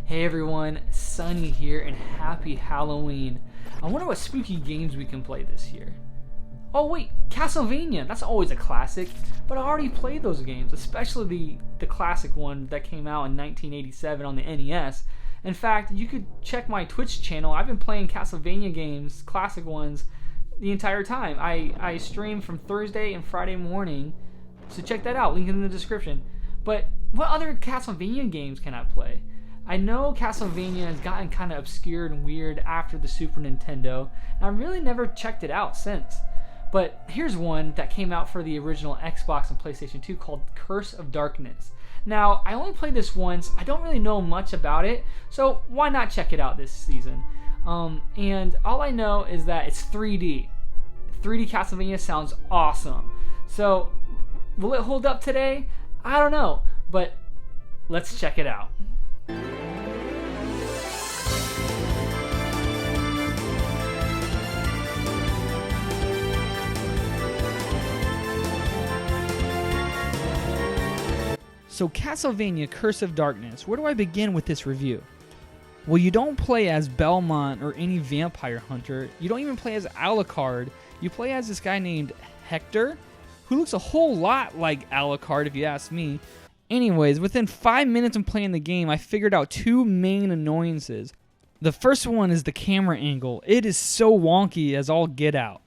Hey everyone, Sunny here and happy Halloween. I wonder what spooky games we can play this year. Oh wait, Castlevania, that's always a classic, but I already played those games, especially the classic one that came out in 1987 on the NES. In fact, you could check my Twitch channel. I've been playing Castlevania games, classic ones, the entire time. I stream from Thursday and Friday morning, so check that out, link in the description. But what other Castlevania games can I play? I know Castlevania has gotten kind of obscured and weird after the Super Nintendo, and I really never checked it out since. But here's one that came out for the original Xbox and PlayStation 2 called Curse of Darkness. Now, I only played this once. I don't really know much about it, so why not check it out this season? And all I know is that it's 3D. 3D Castlevania sounds awesome. So, will it hold up today? I don't know, but let's check it out. So Castlevania Curse of Darkness, where do I begin with this review? Well, you don't play as Belmont or any vampire hunter. You don't even play as Alucard. You play as this guy named Hector, who looks a whole lot like Alucard if you ask me. Anyways, within 5 minutes of playing the game, I figured out two main annoyances. The first one is the camera angle. It is so wonky as all get out.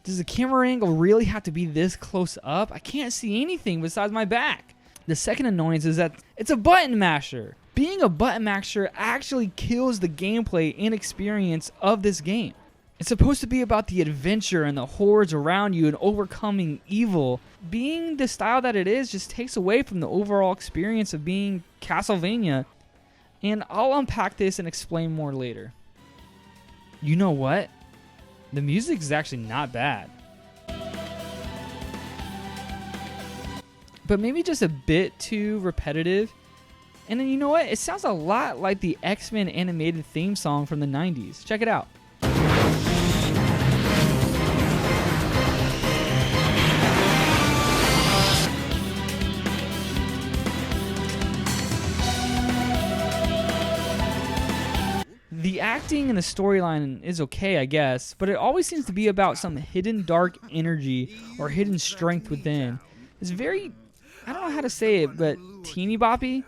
Does the camera angle really have to be this close up? I can't see anything besides my back. The second annoyance is that it's a button masher. Being a button masher actually kills the gameplay and experience of this game. It's supposed to be about the adventure and the horrors around you and overcoming evil. Being the style that it is just takes away from the overall experience of being Castlevania. And I'll unpack this and explain more later. You know what? The music is actually not bad. But maybe just a bit too repetitive. And then you know what? It sounds a lot like the X-Men animated theme song from the 90s. Check it out. The acting and the storyline is okay, I guess, but it always seems to be about some hidden dark energy or hidden strength within. It's very, I don't know how to say it, but teeny boppy?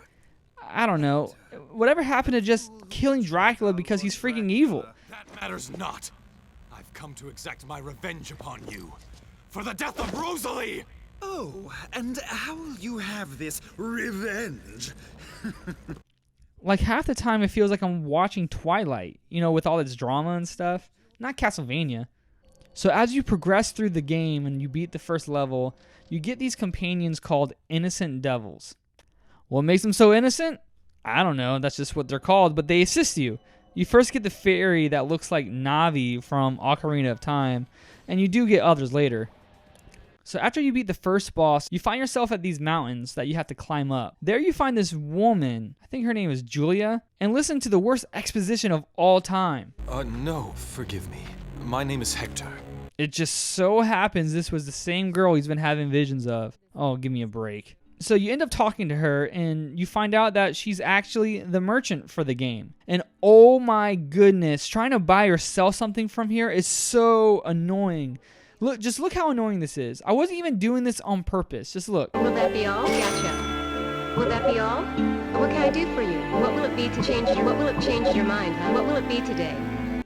I don't know. Whatever happened to just killing Dracula because he's freaking evil? That matters not. I've come to exact my revenge upon you. For the death of Rosalie! Oh, and how will you have this revenge? Like half the time it feels like I'm watching Twilight, you know, with all its drama and stuff. Not Castlevania. So as you progress through the game and you beat the first level, you get these companions called innocent devils. What makes them so innocent? I don't know, that's just what they're called, but they assist you. You first get the fairy that looks like Navi from Ocarina of Time, and you do get others later. So after you beat the first boss, you find yourself at these mountains that you have to climb up. There you find this woman, I think her name is Julia, and listen to the worst exposition of all time. No, forgive me. My name is Hector. It just so happens this was the same girl he's been having visions of. Oh, give me a break. So you end up talking to her, and you find out that she's actually the merchant for the game. And oh my goodness, trying to buy or sell something from here is so annoying. Just look how annoying this is. I wasn't even doing this on purpose. Just look. Will that be all? Gotcha. Will that be all? What can I do for you? What will it be to change your, what will it change your mind, huh? What will it be today?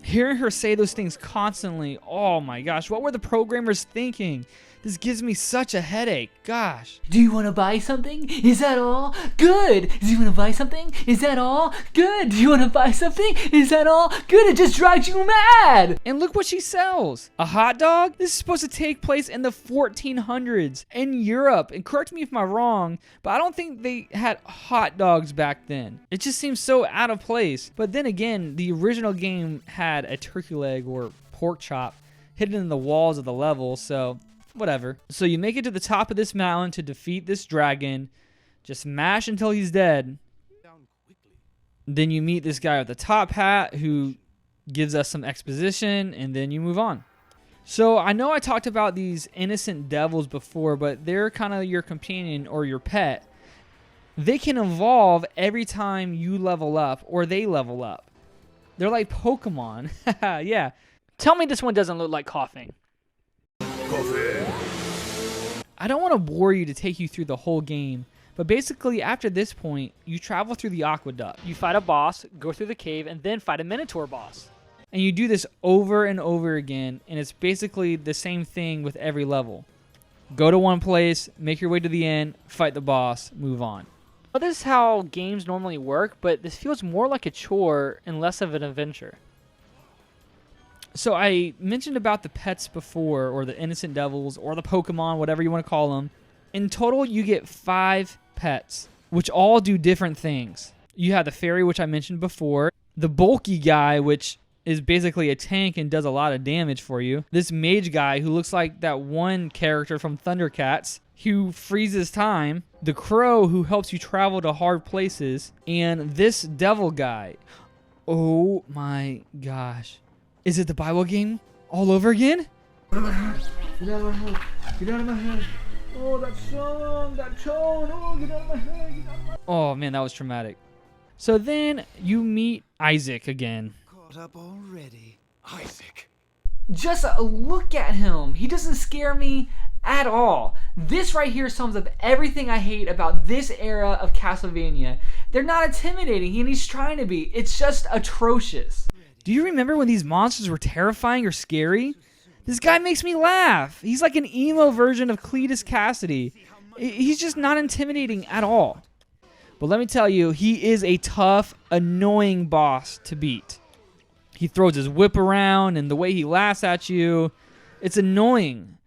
Hearing her say those things constantly, oh my gosh, what were the programmers thinking? This gives me such a headache, gosh. Do you want to buy something? Is that all? Good! Do you want to buy something? Is that all? Good! Do you want to buy something? Is that all? Good! It just drives you mad! And look what she sells. A hot dog? This is supposed to take place in the 1400s in Europe. And correct me if I'm wrong, but I don't think they had hot dogs back then. It just seems so out of place. But then again, the original game had a turkey leg or pork chop hidden in the walls of the level, so whatever. So you make it to the top of this mountain to defeat this dragon. Just mash until he's dead. Then you meet this guy with the top hat who gives us some exposition, and then you move on. So I know I talked about these innocent devils before, but they're kind of your companion or your pet. They can evolve every time you level up or they level up. They're like Pokemon. Yeah. Tell me this one doesn't look like coughing. Coffee. I don't want to bore you to take you through the whole game, but basically after this point, you travel through the aqueduct. You fight a boss, go through the cave, and then fight a Minotaur boss. And you do this over and over again, and it's basically the same thing with every level. Go to one place, make your way to the end, fight the boss, move on. Well, this is how games normally work, but this feels more like a chore and less of an adventure. So I mentioned about the pets before, or the innocent devils, or the Pokemon, whatever you want to call them. In total, you get 5 pets, which all do different things. You have the fairy, which I mentioned before, the bulky guy, which is basically a tank and does a lot of damage for you. This mage guy who looks like that one character from Thundercats who freezes time, the crow who helps you travel to hard places, and this devil guy. Oh my gosh. Is it the Bible game all over again? Get out of my head. Get out of my head. Get out of my head. Oh, that song, that tone. Oh, get out of my head. Get out of my... Oh man, that was traumatic. So then you meet Isaac again. Caught up already. Isaac. Just look at him. He doesn't scare me at all. This right here sums up everything I hate about this era of Castlevania. They're not intimidating, and he's trying to be. It's just atrocious. Do you remember when these monsters were terrifying or scary? This guy makes me laugh. He's like an emo version of Cletus Cassidy. He's just not intimidating at all. But let me tell you, he is a tough, annoying boss to beat. He throws his whip around, and the way he laughs at you, it's annoying.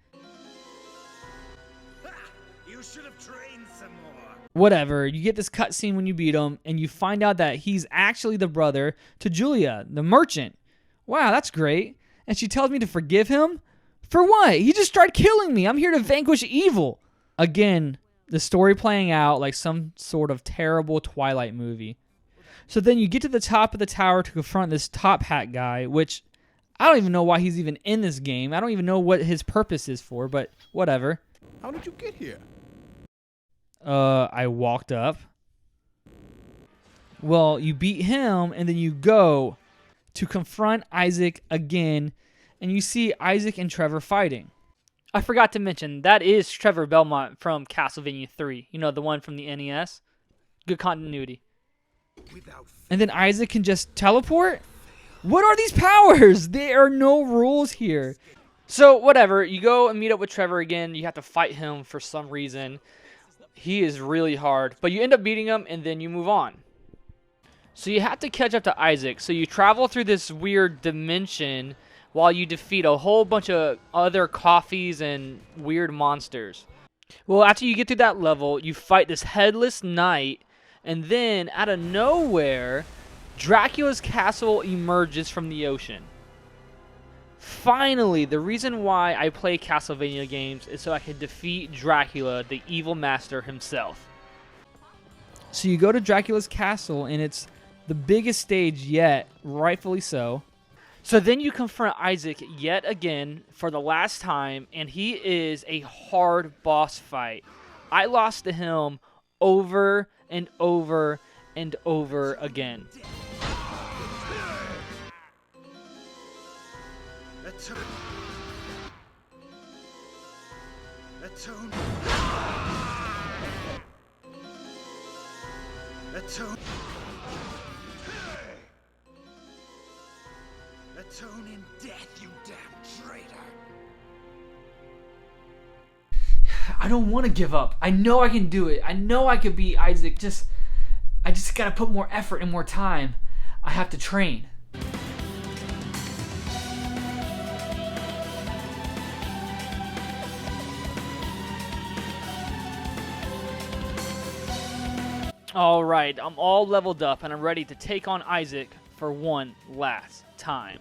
You should have trained some more. Whatever, you get this cutscene when you beat him, and you find out that he's actually the brother to Julia, the merchant. Wow, that's great. And she tells me to forgive him? For what? He just tried killing me. I'm here to vanquish evil. Again, the story playing out like some sort of terrible Twilight movie. So then you get to the top of the tower to confront this top hat guy, which I don't even know why he's even in this game. I don't even know what his purpose is for, but whatever. How did you get here? I walked up. Well, you beat him, and then you go to confront Isaac again, and you see Isaac and Trevor fighting. I forgot to mention, that is Trevor Belmont from Castlevania 3. You know, the one from the NES. Good continuity. And then Isaac can just teleport? What are these powers? There are no rules here. So, whatever. You go and meet up with Trevor again. You have to fight him for some reason. He is really hard. But you end up beating him, and then you move on. So you have to catch up to Isaac. So you travel through this weird dimension while you defeat a whole bunch of other coffees and weird monsters. Well, after you get through that level, you fight this headless knight, and then, out of nowhere, Dracula's castle emerges from the ocean. Finally, the reason why I play Castlevania games is so I can defeat Dracula, the evil master himself. So you go to Dracula's castle, and it's the biggest stage yet, rightfully so. So then you confront Isaac yet again for the last time, and he is a hard boss fight. I lost to him over and over and over again. Atone in death, you damn traitor! I don't want to give up. I know I can do it. I know I could beat Isaac. I just gotta put more effort and more time. I have to train. Alright, I'm all leveled up and I'm ready to take on Isaac for one last time.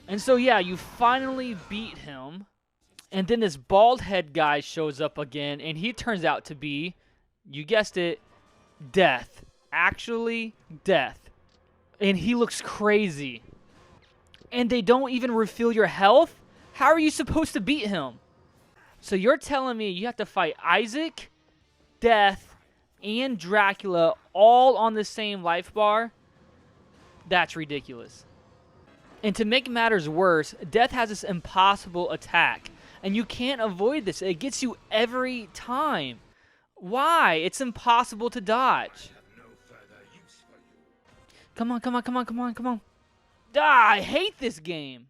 And so yeah, you finally beat him, and then this bald head guy shows up again, and he turns out to be, you guessed it, Death. Actually, Death. And he looks crazy. And they don't even refill your health? How are you supposed to beat him? So you're telling me you have to fight Isaac, Death, and Dracula all on the same life bar, that's ridiculous. And to make matters worse, Death has this impossible attack, and you can't avoid this. It gets you every time. Why? It's impossible to dodge. Come on, come on, come on, come on, come on. Ah, I hate this game.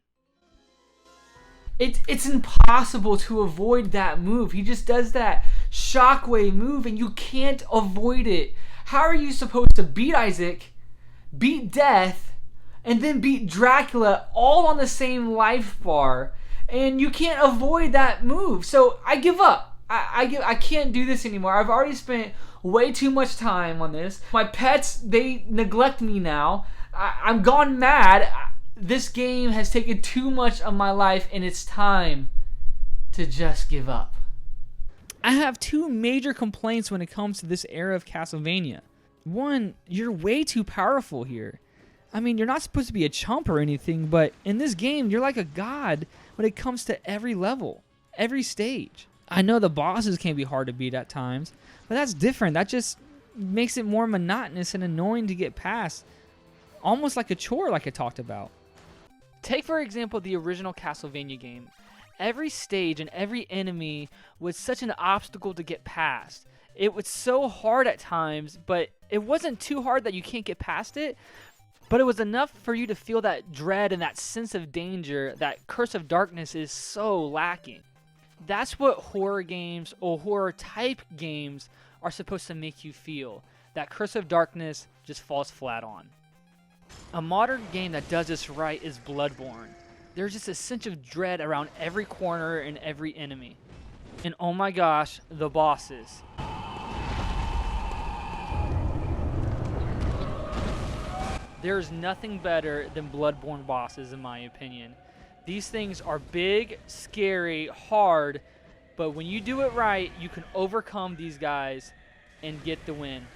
It's impossible to avoid that move. He just does that shockwave move, and you can't avoid it. How are you supposed to beat Isaac, beat Death, and then beat Dracula all on the same life bar, and you can't avoid that move? So I give up. I can't do this anymore. I've already spent way too much time on this. My pets, they neglect me now. I'm gone mad. This game has taken too much of my life, and it's time to just give up. I have two major complaints when it comes to this era of Castlevania. One, you're way too powerful here. I mean, you're not supposed to be a chump or anything, but in this game, you're like a god when it comes to every level, every stage. I know the bosses can be hard to beat at times, but that's different. That just makes it more monotonous and annoying to get past. Almost like a chore, like I talked about. Take, for example, the original Castlevania game. Every stage and every enemy was such an obstacle to get past. It was so hard at times, but it wasn't too hard that you can't get past it. But it was enough for you to feel that dread and that sense of danger that Curse of Darkness is so lacking. That's what horror games or horror type games are supposed to make you feel. That Curse of Darkness just falls flat on. A modern game that does this right is Bloodborne. There's just a sense of dread around every corner and every enemy. And oh my gosh, the bosses. There's nothing better than Bloodborne bosses in my opinion. These things are big, scary, hard, but when you do it right, you can overcome these guys and get the win.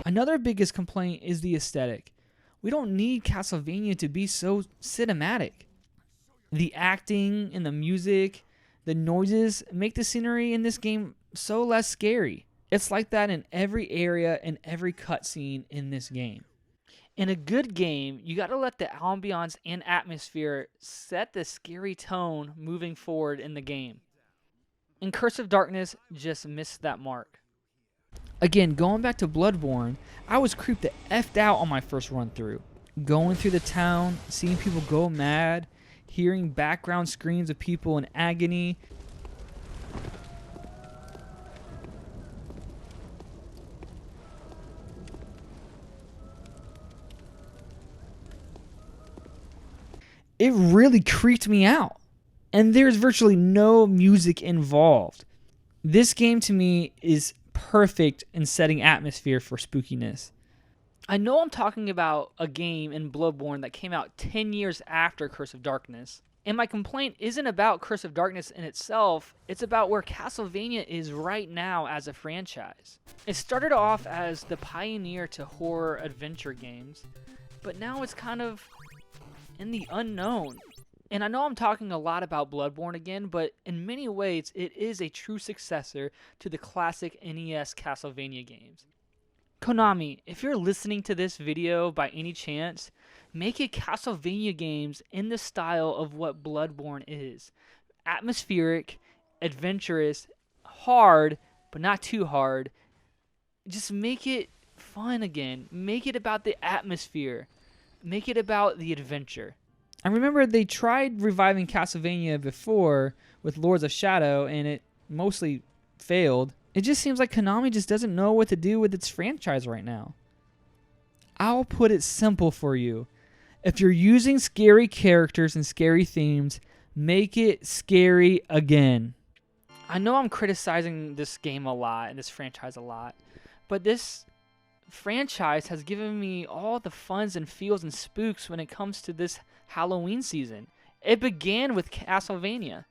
Another biggest complaint is the aesthetic. We don't need Castlevania to be so cinematic. The acting and the music, the noises make the scenery in this game so less scary. It's like that in every area and every cutscene in this game. In a good game, you gotta let the ambiance and atmosphere set the scary tone moving forward in the game. And Curse of Darkness just missed that mark. Again, going back to Bloodborne, I was creeped the F'd out on my first run through. Going through the town, seeing people go mad, hearing background screams of people in agony. It really creeped me out. And there's virtually no music involved. This game to me is perfect in setting atmosphere for spookiness. I know I'm talking about a game in Bloodborne that came out 10 years after Curse of Darkness. And my complaint isn't about Curse of Darkness in itself, it's about where Castlevania is right now as a franchise. It started off as the pioneer to horror adventure games, but now it's kind of in the unknown. And I know I'm talking a lot about Bloodborne again, but in many ways it is a true successor to the classic NES Castlevania games. Konami, if you're listening to this video by any chance, make it Castlevania games in the style of what Bloodborne is. Atmospheric, adventurous, hard, but not too hard. Just make it fun again. Make it about the atmosphere. Make it about the adventure. I remember they tried reviving Castlevania before with Lords of Shadow, and it mostly failed. It just seems like Konami just doesn't know what to do with its franchise right now. I'll put it simple for you. If you're using scary characters and scary themes, make it scary again. I know I'm criticizing this game a lot and this franchise a lot, but this franchise has given me all the funs and feels and spooks when it comes to this Halloween season. It began with Castlevania,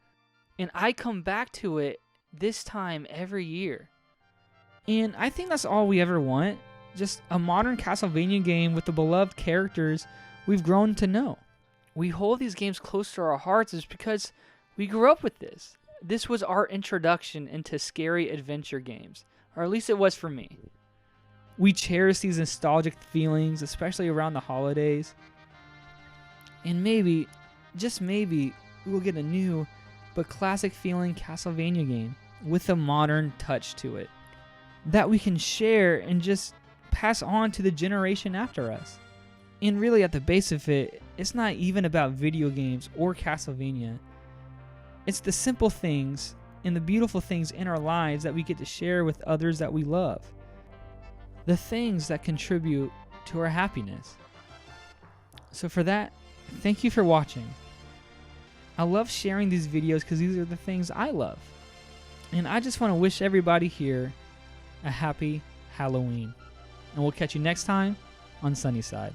and I come back to it this time every year. And I think that's all we ever want. Just a modern Castlevania game with the beloved characters we've grown to know. we hold these games close to our hearts is because we grew up with this. This was our introduction into scary adventure games, or at least it was for me. We cherish these nostalgic feelings, especially around the holidays. And maybe, just maybe, we will get a new but classic feeling Castlevania game with a modern touch to it that we can share and just pass on to the generation after us. And really, at the base of it, it's not even about video games or Castlevania. It's the simple things and the beautiful things in our lives that we get to share with others that we love. The things that contribute to our happiness. So for that, thank you for watching. I love sharing these videos because these are the things I love. And I just want to wish everybody here a happy Halloween. And we'll catch you next time on Sunnyside.